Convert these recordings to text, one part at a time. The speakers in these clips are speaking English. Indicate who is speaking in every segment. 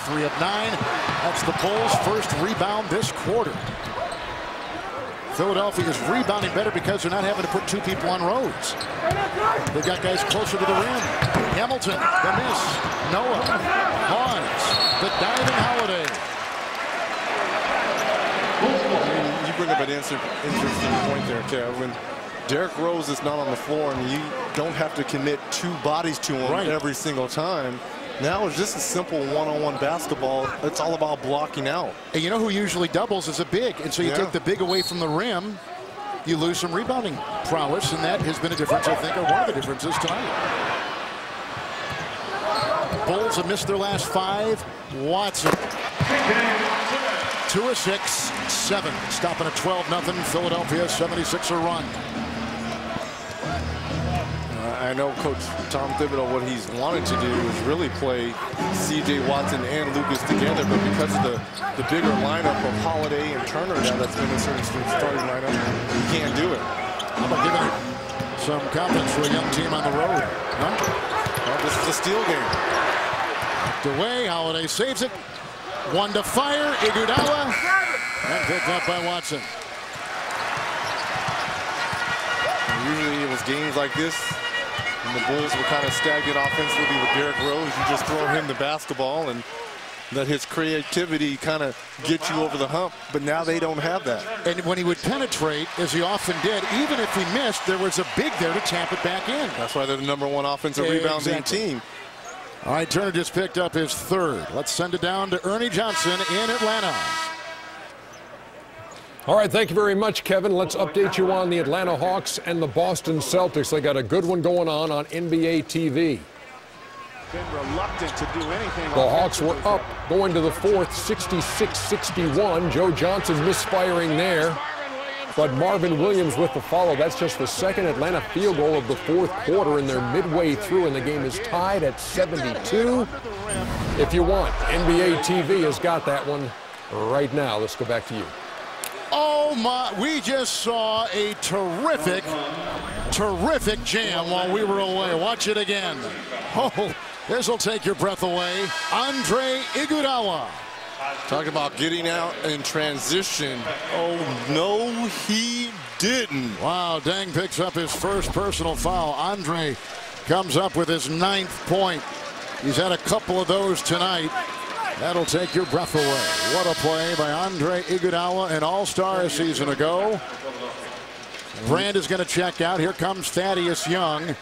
Speaker 1: 3 of 9. That's the Bulls' first rebound this quarter. Philadelphia is rebounding better because they're not having to put 2 people on Rhodes. They've got guys closer to the rim. Hamilton, the miss. Noah, Barnes, the diving Holiday.
Speaker 2: You bring up an interesting point there, Kev. When Derrick Rose is not on the floor and you don't have to commit 2 bodies to him every single time. Now it's just a simple one-on-one basketball. It's all about blocking out.
Speaker 1: And you know who usually doubles is a big. And so you take the big away from the rim, you lose some rebounding prowess. And that has been a difference, I think, or one of the differences tonight. Bulls have missed their last 5. Watson. 2 of 6, 7. Stopping a 12-0 Philadelphia 76er run.
Speaker 2: I know Coach Tom Thibodeau, what he's wanted to do is really play C.J. Watson and Lucas together, but because of the bigger lineup of Holiday and Turner now that's been a certain starting lineup, he can't do it.
Speaker 1: How about giving it some confidence for a young team on the road? Huh?
Speaker 2: Well, this is a steal game.
Speaker 1: Knocked away, Holiday saves it. 1 to fire, Iguodala, and picked up by Watson.
Speaker 2: Usually it was games like this, and the Bulls were kind of stagnant offensively with Derrick Rose. You just throw him the basketball and let his creativity kind of get you over the hump. But now they don't have that.
Speaker 1: And when he would penetrate, as he often did, even if he missed, there was a big there to tap it back in.
Speaker 2: That's why they're the #1 offensive rebounding team.
Speaker 1: All right, Turner just picked up his 3rd. Let's send it down to Ernie Johnson in Atlanta.
Speaker 3: All right, thank you very much, Kevin. Let's update you on the Atlanta Hawks and the Boston Celtics. They got a good one going on NBA TV.
Speaker 4: Been reluctant to do anything.
Speaker 3: The Hawks were up going to the 4th, 66-61. Joe Johnson misfiring there. But Marvin Williams with the follow. That's just the 2nd Atlanta field goal of the 4th quarter, and they're midway through, and the game is tied at 72. If you want, NBA TV has got that one right now. Let's go back to you.
Speaker 1: Oh my, we just saw a terrific jam while we were away. Watch it again. Oh, this will take your breath away. Andre Iguodala.
Speaker 2: Talking about getting out in transition. Oh, no, he didn't.
Speaker 1: Wow, Deng picks up his first personal foul. Andre comes up with his 9th point. He's had a couple of those tonight. That'll take your breath away. What a play by Andre Iguodala, an all-star a season ago. Brand is going to check out. Here comes Thaddeus Young.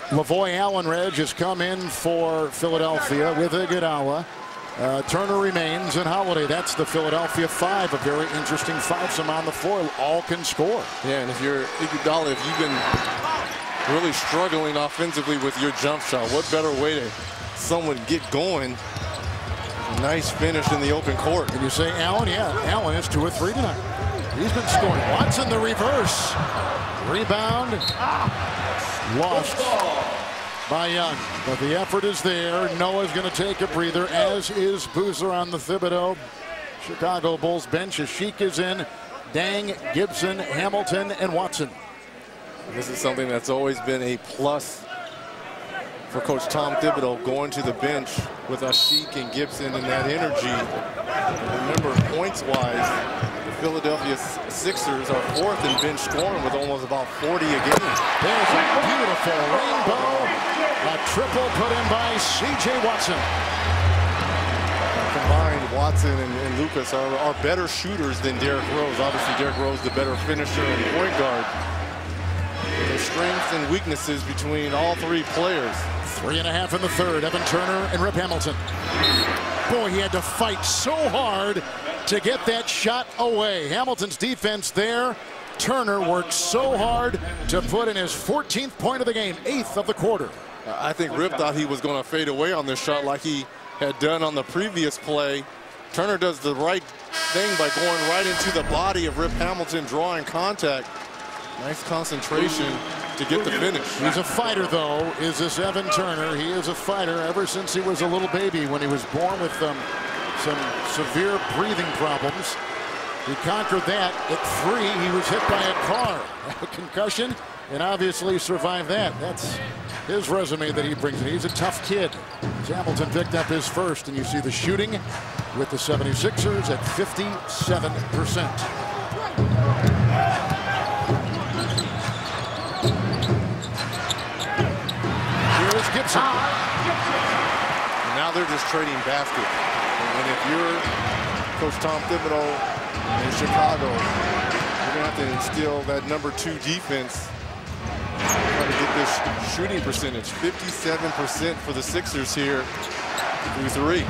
Speaker 1: Lavoy Allenredge has come in for Philadelphia with Iguodala. Turner remains, and Holiday. That's the Philadelphia 5, a very interesting 5-some on the floor. All can score.
Speaker 2: Yeah, and if you're Iguodala, if you've been really struggling offensively with your jump shot, what better way to someone get going? Nice finish in the open court.
Speaker 1: And you say Allen? Yeah, Allen is 2 of 3 tonight. He's been scoring. Watson the reverse. Rebound. Lost by Young. But the effort is there. Noah's going to take a breather, as is Boozer on the Thibodeau Chicago Bulls bench. Sheik is in. Deng, Gibson, Hamilton, and Watson.
Speaker 2: This is something that's always been a plus for Coach Tom Thibodeau, going to the bench with Sheik and Gibson and that energy. Remember, points-wise, the Philadelphia Sixers are 4th in bench scoring with almost about 40 a game.
Speaker 1: There's a beautiful rainbow. A triple put in by C.J. Watson.
Speaker 2: Combined, Watson and Lucas are better shooters than Derrick Rose. Obviously, Derrick Rose the better finisher and point guard. The strengths and weaknesses between all 3 players.
Speaker 1: 3.5 in the 3rd. Evan Turner and Rip Hamilton. Boy, he had to fight so hard to get that shot away. Hamilton's defense there. Turner worked so hard to put in his 14th point of the game, 8th of the quarter.
Speaker 2: I think Rip thought he was going to fade away on this shot like he had done on the previous play. Turner does the right thing by going right into the body of Rip Hamilton, drawing contact. Nice concentration to get the finish.
Speaker 1: He's a fighter, though, is this Evan Turner. He is a fighter ever since he was a little baby, when he was born with some severe breathing problems. He conquered that. At 3, he was hit by a car, a concussion, and obviously survived that. That's his resume that he brings in. He's a tough kid. Hamilton picked up his first, and you see the shooting with the 76ers at 57%. Here's Gibson.
Speaker 2: And now they're just trading basket. And if you're Coach Tom Thibodeau in Chicago, you're going to have to instill that #2 defense. Try to get this shooting percentage. 57% for the Sixers here through 3.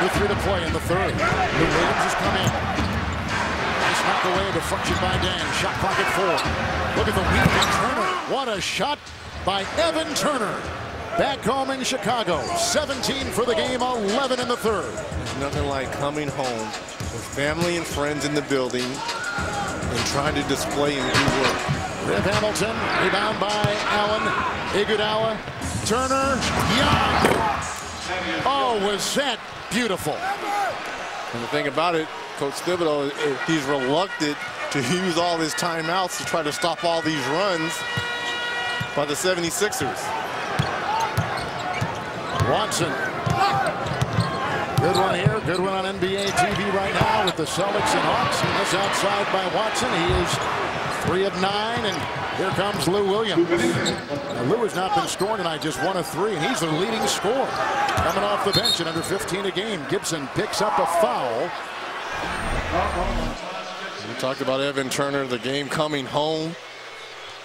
Speaker 1: With 3 to play in the third. Lou Williams has come in. Nice knock away, deflection by Dan. Shot clock at 4. Look at the weaving Turner. What a shot by Evan Turner. Back home in Chicago. 17 for the game, 11 in the third.
Speaker 2: There's nothing like coming home with family and friends in the building and trying to display and do work.
Speaker 1: Rip Hamilton, rebound by Allen. Iguodala, Turner, Young. Oh, was that beautiful.
Speaker 2: And the thing about it, Coach Thibodeau, he's reluctant to use all his timeouts to try to stop all these runs by the 76ers.
Speaker 1: Watson. Good one here. Good one on NBA TV right now with the Celtics and Hawks. He was outside by Watson. He is 3 of 9, and here comes Lou Williams. Now, Lou has not been scoring tonight, just 1 of 3, and he's the leading scorer. Coming off the bench at under 15 a game. Gibson picks up a foul.
Speaker 2: We talked about Evan Turner, the game coming home.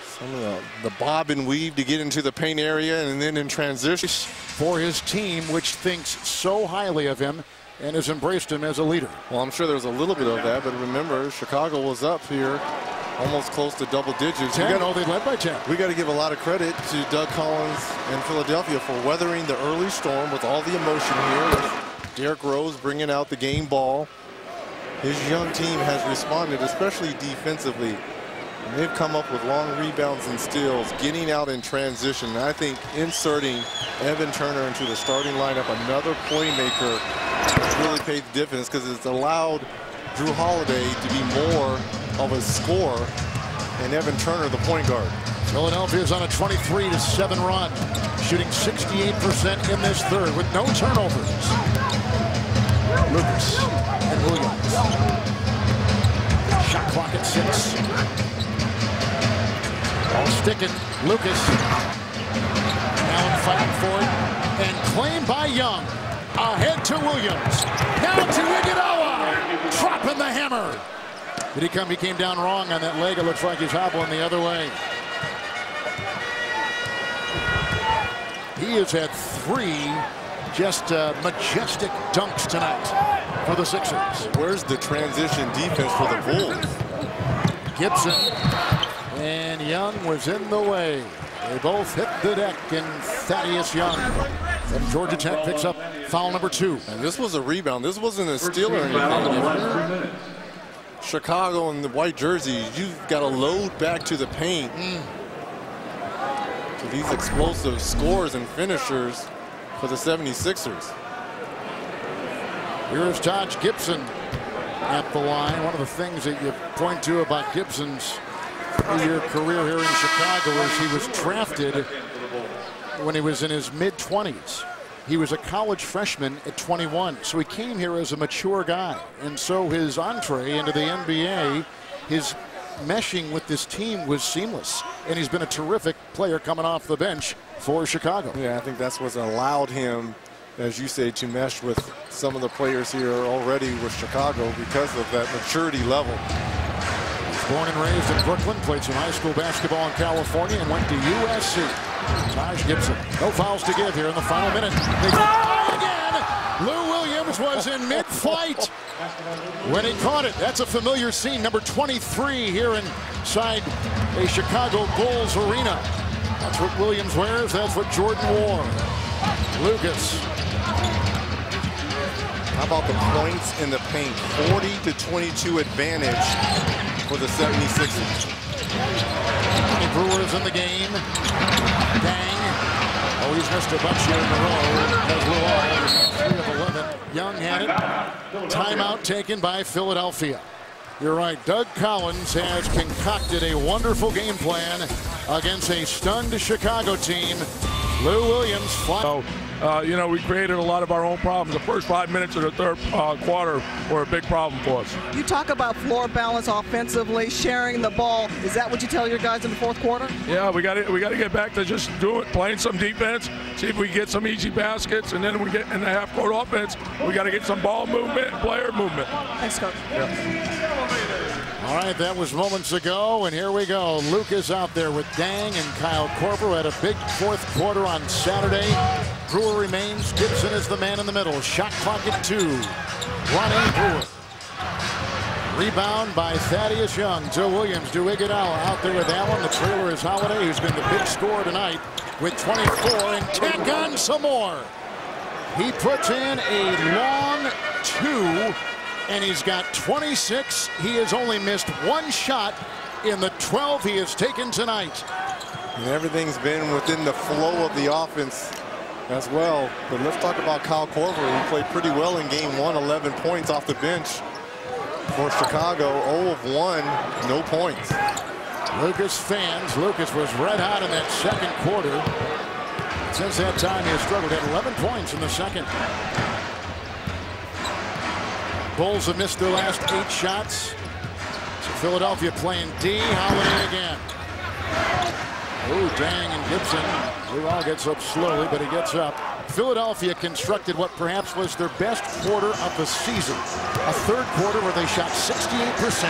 Speaker 2: Some of the bob and weave to get into the paint area, and then in transition.
Speaker 1: For his team, which thinks so highly of him and has embraced him as a leader.
Speaker 2: Well, I'm sure there's a little bit of that, but remember, Chicago was up here almost close to double digits.
Speaker 1: 10, they led by 10.
Speaker 2: We got to give a lot of credit to Doug Collins and Philadelphia for weathering the early storm with all the emotion here. With Derrick Rose bringing out the game ball. His young team has responded, especially defensively. And they've come up with long rebounds and steals, getting out in transition. And I think inserting Evan Turner into the starting lineup, another playmaker, has really paid the difference because it's allowed Drew Holiday to be more of a scorer and Evan Turner the point guard.
Speaker 1: Philadelphia is on a 23-7 run, shooting 68% in this third with no turnovers. Lucas and Williams. Shot clock at 6. Ball sticking. Lucas. Allen fighting for it and claimed by Young. Ahead to Williams. Now to Iguodala. Dropping the hammer. Did he come? He came down wrong on that leg. It looks like he's hobbling the other way. He has had 3 just majestic dunks tonight for the Sixers.
Speaker 2: Where's the transition defense for the Bulls?
Speaker 1: Gibson and Young was in the way. They both hit the deck, and Thaddeus Young from Georgia Tech picks up foul number 2.
Speaker 2: And this was a rebound. This wasn't a steal or anything. Chicago in the white jerseys, you've got to load back to the paint to these explosive scores and finishers for the 76ers.
Speaker 1: Here is Taj Gibson at the line. One of the things that you point to about Gibson's career here in Chicago is he was drafted when he was in his mid-20s. He was a college freshman at 21, so he came here as a mature guy. And so his entree into the NBA, his meshing with this team was seamless. And he's been a terrific player coming off the bench for Chicago.
Speaker 2: Yeah, I think that's what's allowed him, as you say, to mesh with some of the players here already with Chicago because of that maturity level.
Speaker 1: Born and raised in Brooklyn, played some high school basketball in California and went to USC. Taj Gibson, no fouls to give here in the final minute. They again. Lou Williams was in mid-flight when he caught it. That's a familiar scene. Number 23 here inside a Chicago Bulls arena. That's what Williams wears. That's what Jordan wore. Lucas.
Speaker 2: How about the points in the paint? 40-22 advantage for the 76ers.
Speaker 1: Brewers in the game. Dang. Oh, he's missed a bunch here in a row. 3 of 11. Young had it. Timeout taken by Philadelphia. You're right. Doug Collins has concocted a wonderful game plan against a stunned Chicago team. Lou Williams.
Speaker 5: You know, we created a lot of our own problems. The first 5 minutes of the third quarter were a big problem for us.
Speaker 6: You talk about floor balance offensively, sharing the ball. Is that what you tell your guys in the fourth quarter?
Speaker 5: Yeah, we got to get back to just playing some defense, see if we get some easy baskets, and then we get in the half-court offense. We got to get some ball movement and player movement.
Speaker 6: Thanks, Coach.
Speaker 5: Yeah.
Speaker 1: All right, that was moments ago, and here we go. Lucas out there with Dang and Kyle Korver had a big fourth quarter on Saturday. Brewer remains. Gibson is the man in the middle. Shot clock at 2. Ronnie Brewer. Rebound by Thaddeus Young to Williams to Iguodala out there with Allen. The trailer is Holiday, who's been the big scorer tonight with 24, and tack on some more. He puts in a long 2. And he's got 26. He has only missed 1 shot in the 12 he has taken tonight.
Speaker 2: And everything's been within the flow of the offense as well. But let's talk about Kyle Korver. He played pretty well in game 1, 11 points off the bench for Chicago. 0 of 1, no points.
Speaker 1: Lucas fans. Lucas was red hot in that second quarter. Since that time, he has struggled at 11 points in the second. Bulls have missed their last 8 shots. So Philadelphia playing D. Holiday again. Ooh, Dang and Gibson. Lou all gets up slowly, but he gets up. Philadelphia constructed what perhaps was their best quarter of the season. A third quarter where they shot 68%.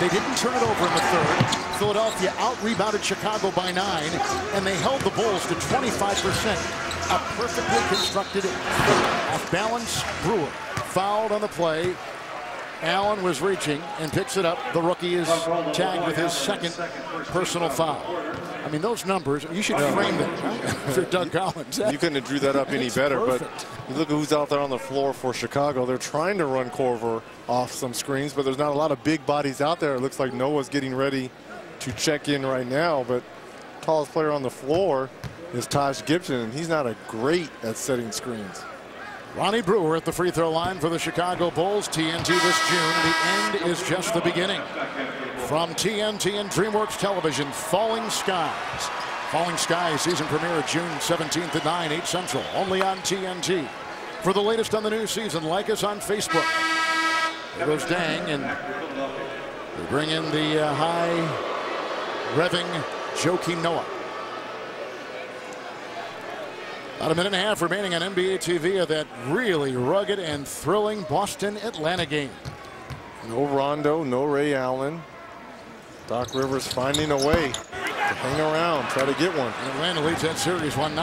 Speaker 1: They didn't turn it over in the third. Philadelphia out-rebounded Chicago by 9, and they held the Bulls to 25%. A perfectly constructed off-balance Brewer. Fouled on the play. Allen was reaching and picks it up. The rookie is tagged with his second personal foul. I mean, those numbers, you should frame them for Doug Collins.
Speaker 2: You couldn't have drew that up any better, perfect. But you look at who's out there on the floor for Chicago. They're trying to run Korver off some screens, but there's not a lot of big bodies out there. It looks like Noah's getting ready to check in right now, but tallest player on the floor is Taj Gibson, and he's not a great at setting screens.
Speaker 1: Ronnie Brewer at the free throw line for the Chicago Bulls. TNT this June. The end is just the beginning. From TNT and DreamWorks Television, Falling Skies. Falling Skies season premiere June 17th at 9, 8 Central. Only on TNT. For the latest on the new season, like us on Facebook. There goes Dang, and they bring in the high-revving Joakim Noah. About a minute and a half remaining on NBA TV of that really rugged and thrilling Boston-Atlanta game.
Speaker 2: No Rondo, no Ray Allen. Doc Rivers finding a way to hang around, try to get one.
Speaker 1: And Atlanta leads that series 1-0.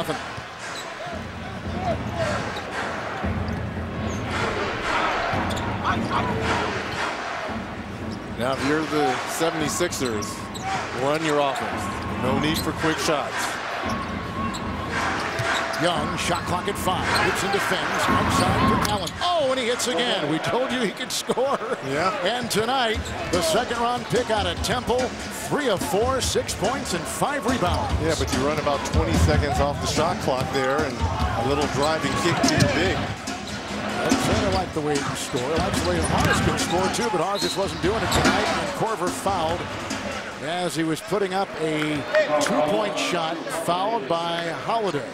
Speaker 2: Now, if you're the 76ers, run your offense. No need for quick shots.
Speaker 1: Young, shot clock at 5. Gibson defends. Outside for Allen. Oh, and he hits again. We told you he could score.
Speaker 2: Yeah.
Speaker 1: And tonight, the second-round pick out of Temple, 3 of 4, 6 points, and 5 rebounds.
Speaker 2: Yeah, but you run about 20 seconds off the shot clock there, and a little driving kick to your big.
Speaker 1: I like the way he can score. I like the way Harris can score, too, but Harris just wasn't doing it tonight, and Korver fouled as he was putting up a 2-point shot, fouled by Holiday.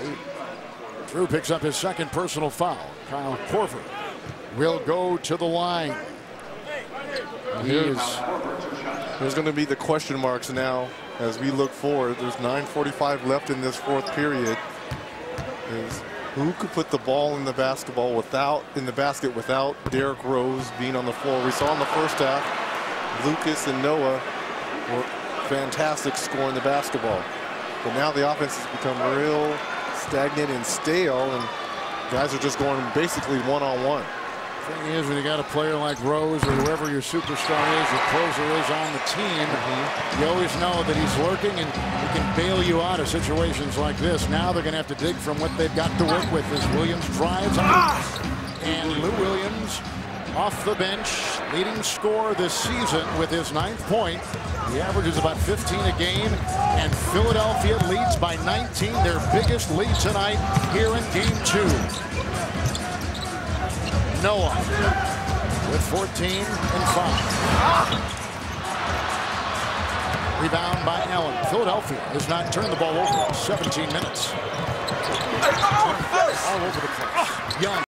Speaker 1: Drew picks up his second personal foul. Kyle Korver will go to the line.
Speaker 2: There's going to be the question marks now as we look forward. There's 9:45 left in this fourth period. Who could put the ball in the basket without Derrick Rose being on the floor? We saw in the first half, Lucas and Noah were fantastic scoring the basketball. But now the offense has become real stagnant and stale, and guys are just going basically one-on-one.
Speaker 1: The thing is, when you got a player like Rose or whoever your superstar is, your closer is on the team, you always know that he's lurking and he can bail you out of situations like this. Now they're going to have to dig from what they've got to work with as Williams drives out. And Lou Williams off the bench, leading scorer this season with his 9th point. The average is about 15 a game, and Philadelphia leads by 19, their biggest lead tonight here in game 2. Noah with 14 and 5. Rebound by Allen. Philadelphia has not turned the ball over in 17 minutes. All over the place. Young.